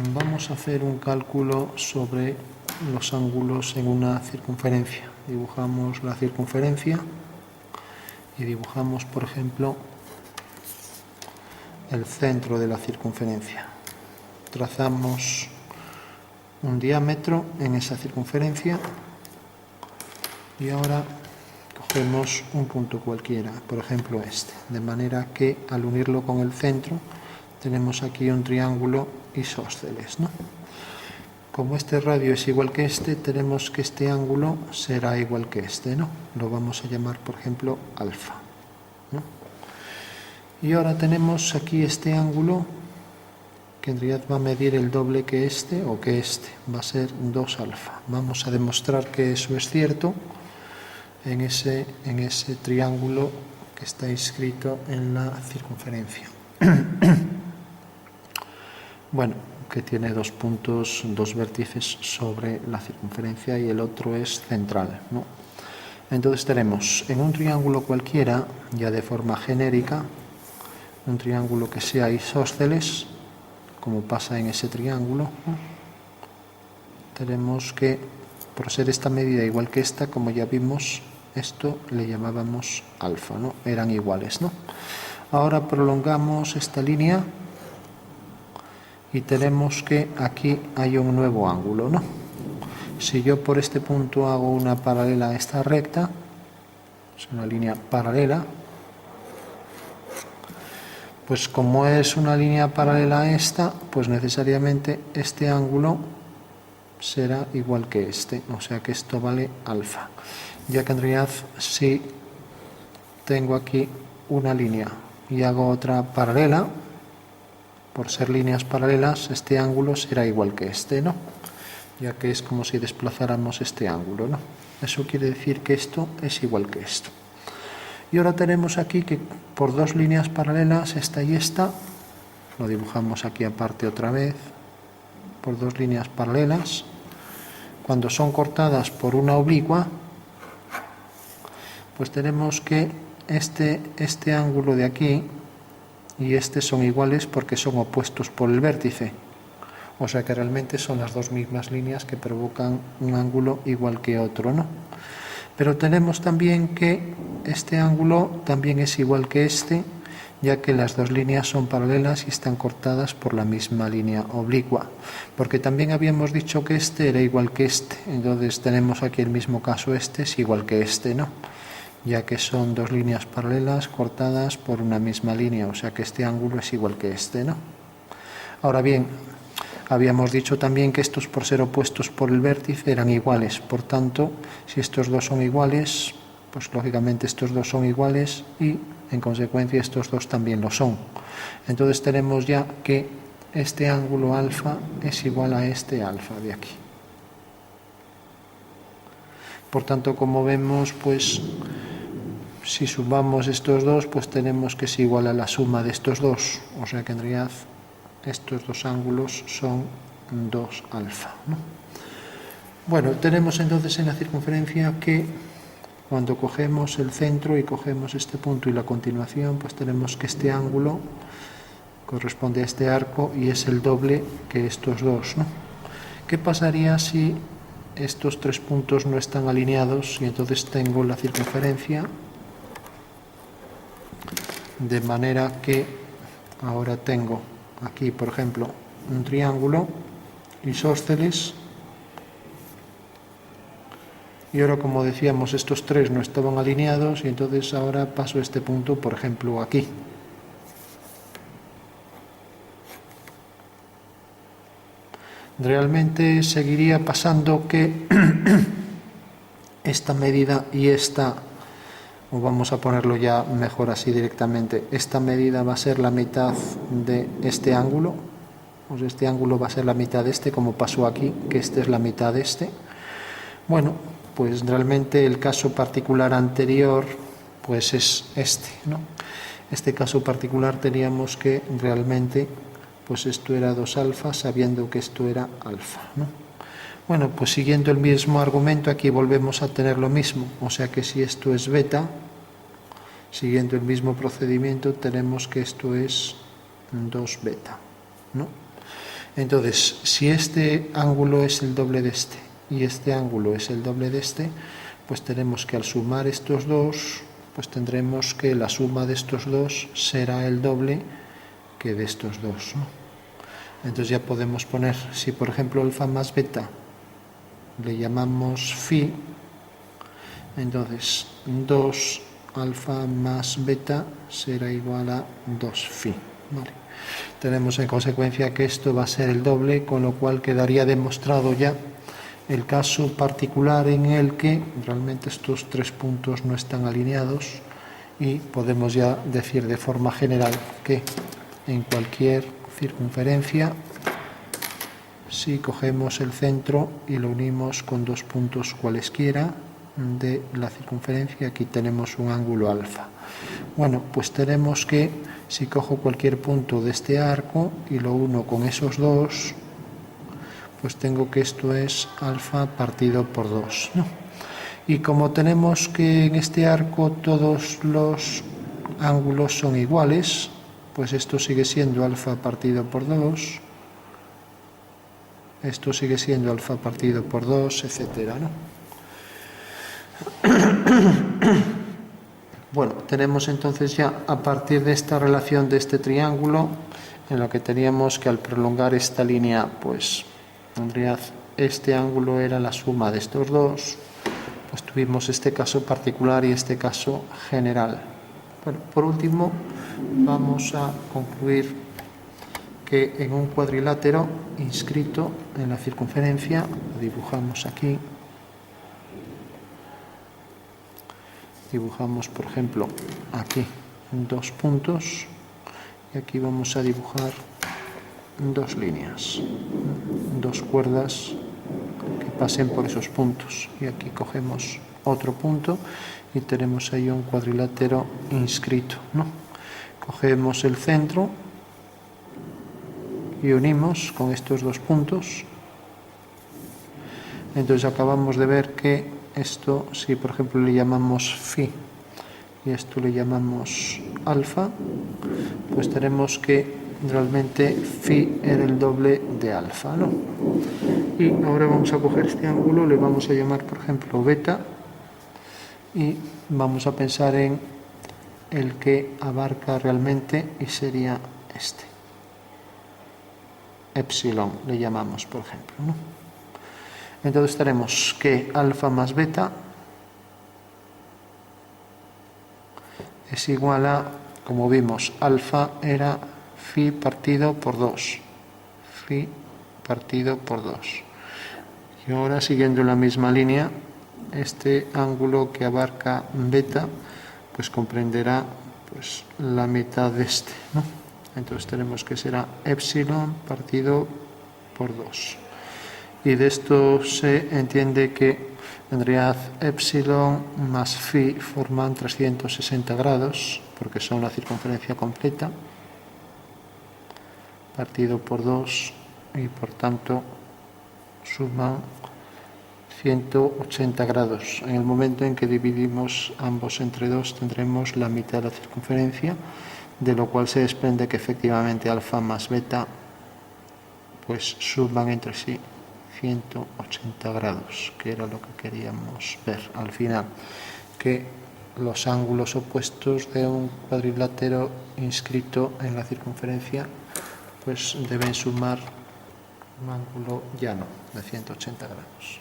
Vamos a hacer un cálculo sobre los ángulos en una circunferencia. Dibujamos la circunferencia y dibujamos, por ejemplo, el centro de la circunferencia. Trazamos un diámetro en esa circunferencia y ahora cogemos un punto cualquiera, por ejemplo este, de manera que al unirlo con el centro tenemos aquí un triángulo isósceles, ¿no? Como este radio es igual que este, tenemos que este ángulo será igual que este, ¿no? Lo vamos a llamar, por ejemplo, alfa, ¿no? Y ahora tenemos aquí este ángulo que en realidad va a medir el doble que este o que este, va a ser 2 alfa. Vamos a demostrar que eso es cierto en ese triángulo que está inscrito en la circunferencia. Bueno, que tiene 2 puntos, 2 vértices sobre la circunferencia y el otro es central, ¿no? Entonces tenemos en un triángulo cualquiera, ya de forma genérica, un triángulo que sea isósceles, como pasa en ese triángulo, ¿no? Tenemos que, por ser esta medida igual que esta, como ya vimos, esto le llamábamos alfa, ¿no? Eran iguales, ¿no? Ahora prolongamos esta línea y tenemos que aquí hay un nuevo ángulo, ¿no? Si yo por este punto hago una paralela a esta recta, es una línea paralela, pues como es una línea paralela a esta, pues necesariamente este ángulo será igual que este, o sea que esto vale alfa, ya que en realidad si tengo aquí una línea y hago otra paralela, por ser líneas paralelas, este ángulo será igual que este, ¿no? Ya que es como si desplazáramos este ángulo, ¿no? Eso quiere decir que esto es igual que esto. Y ahora tenemos aquí que por 2 líneas paralelas, esta y esta, lo dibujamos aquí aparte otra vez, por 2 líneas paralelas, cuando son cortadas por una oblicua, pues tenemos que este ángulo de aquí y este son iguales porque son opuestos por el vértice. O sea que realmente son las 2 mismas líneas que provocan un ángulo igual que otro, ¿no? Pero tenemos también que este ángulo también es igual que este, ya que las 2 líneas son paralelas y están cortadas por la misma línea oblicua. Porque también habíamos dicho que este era igual que este, entonces tenemos aquí el mismo caso, este es igual que este, ¿no? Ya que son 2 líneas paralelas cortadas por una misma línea, o sea que este ángulo es igual que este, ¿no? Ahora bien, habíamos dicho también que estos, por ser opuestos por el vértice, eran iguales, por tanto, si estos dos son iguales, pues lógicamente estos dos son iguales y en consecuencia estos dos también lo son. Entonces tenemos ya que este ángulo alfa es igual a este alfa de aquí. Por tanto, como vemos, pues si sumamos estos dos, pues tenemos que es igual a la suma de estos dos. O sea que en realidad estos 2 ángulos son 2 alfa, ¿no? Bueno, tenemos entonces en la circunferencia que cuando cogemos el centro y cogemos este punto y la continuación, pues tenemos que este ángulo corresponde a este arco y es el doble que estos dos, ¿no? ¿Qué pasaría si estos 3 puntos no están alineados y entonces tengo la circunferencia de manera que ahora tengo aquí, por ejemplo, un triángulo isósceles y ahora, como decíamos, estos 3 no estaban alineados y entonces ahora paso este punto, por ejemplo, aquí. Realmente seguiría pasando que esta medida y esta, o vamos a ponerlo ya mejor así directamente, esta medida va a ser la mitad de este ángulo, pues este ángulo va a ser la mitad de este, como pasó aquí, que este es la mitad de este. Bueno, pues realmente el caso particular anterior pues es este, ¿no? Este caso particular teníamos que realmente pues esto era 2 alfa sabiendo que esto era alfa, ¿no? Bueno, pues siguiendo el mismo argumento aquí volvemos a tener lo mismo, o sea que si esto es beta, siguiendo el mismo procedimiento tenemos que esto es 2 beta, ¿no? Entonces, si este ángulo es el doble de este y este ángulo es el doble de este, pues tenemos que al sumar estos dos, pues tendremos que la suma de estos dos será el doble que de estos dos, ¿no? Entonces ya podemos poner, si por ejemplo alfa más beta le llamamos phi, entonces 2 alfa más beta será igual a 2 phi. ¿Vale? Tenemos en consecuencia que esto va a ser el doble, con lo cual quedaría demostrado ya el caso particular en el que realmente estos tres puntos no están alineados, y podemos ya decir de forma general que en cualquier circunferencia, si cogemos el centro y lo unimos con dos puntos cualesquiera de la circunferencia, aquí tenemos un ángulo alfa. Bueno, pues tenemos que, si cojo cualquier punto de este arco y lo uno con esos dos, pues tengo que esto es alfa partido por 2, ¿no? Y como tenemos que en este arco todos los ángulos son iguales, pues esto sigue siendo alfa partido por 2, esto sigue siendo alfa partido por 2, etcétera, ¿no? Bueno, tenemos entonces ya, a partir de esta relación de este triángulo, en lo que teníamos que al prolongar esta línea, pues tendría este ángulo era la suma de estos dos, pues tuvimos este caso particular y este caso general. Bueno, por último, vamos a concluir que en un cuadrilátero inscrito en la circunferencia, lo dibujamos aquí, dibujamos por ejemplo aquí dos puntos y aquí vamos a dibujar dos líneas, dos cuerdas que pasen por esos puntos, y aquí cogemos otro punto y tenemos ahí un cuadrilátero inscrito, ¿no? Cogemos el centro y unimos con estos dos puntos. Entonces acabamos de ver que esto, si por ejemplo le llamamos phi y esto le llamamos alfa, pues tenemos que realmente phi era el doble de alfa, ¿no? Y ahora vamos a coger este ángulo, le vamos a llamar por ejemplo beta, y vamos a pensar en el que abarca realmente, y sería este, epsilon le llamamos por ejemplo, ¿no? Entonces tenemos que alfa más beta es igual a, como vimos, alfa era phi partido por 2, phi partido por 2. Y ahora, siguiendo la misma línea, este ángulo que abarca beta, pues comprenderá pues la mitad de este, ¿no? Entonces tenemos que será epsilon partido por 2. Y de esto se entiende que en realidad epsilon más phi forman 360 grados, porque son la circunferencia completa, partido por 2, y por tanto suman 180 grados. En el momento en que dividimos ambos entre 2 tendremos la mitad de la circunferencia, de lo cual se desprende que efectivamente alfa más beta pues suman entre sí 180 grados, que era lo que queríamos ver al final, que los ángulos opuestos de un cuadrilátero inscrito en la circunferencia pues deben sumar un ángulo llano de 180 grados.